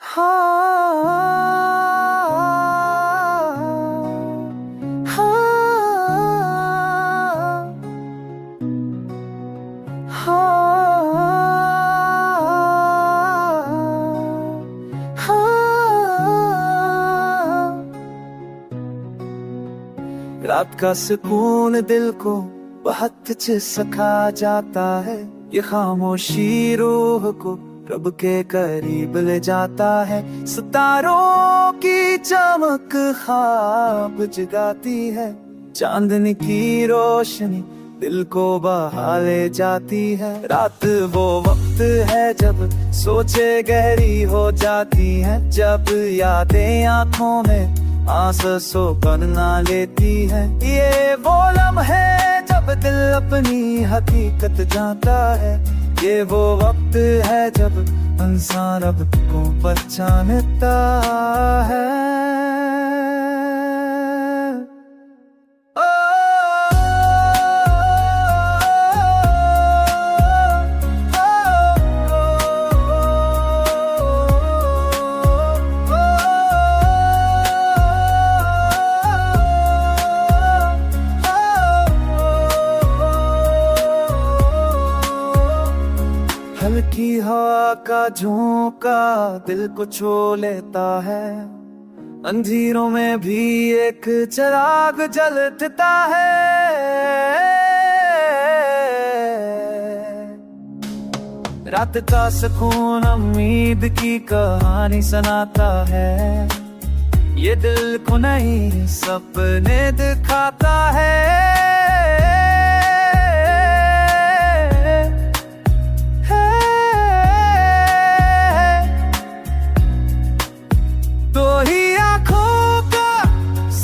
हाँ, हाँ, हाँ। रात का सुकून दिल को बहुत सिखा जाता है, ये खामोशी रूह को रब के करीब ले जाता है। सितारों की चमक ख्वाब जगाती है, चांदनी की रोशनी दिल को बहा ले जाती है। रात वो वक्त है जब सोचे गहरी हो जाती है, जब यादें आंखों में आंसू बना लेती है। ये वो लम्हे जब दिल अपनी हकीकत जानता है, ये वो वक्त है जब इंसान रब को पहचानता है। हल्की हवा का झोंका दिल को छू लेता है, अंधेरों में भी एक चिराग जलता है। रात का सुकून उम्मीद की कहानी सुनाता है, ये दिल को नई सपने दिखाता है।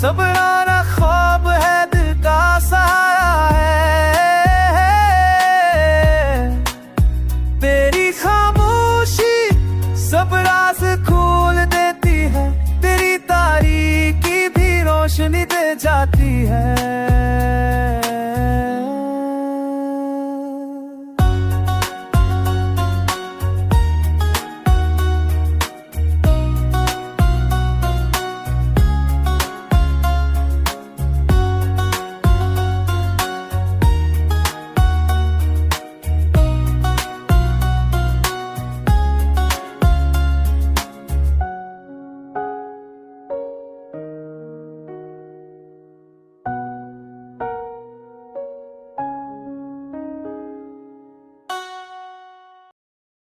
सबराना ख्वाब है दिल का सहारा है, तेरी खामोशी सब राज खोल देती है, तेरी तारीकी भी रोशनी दे जाती है।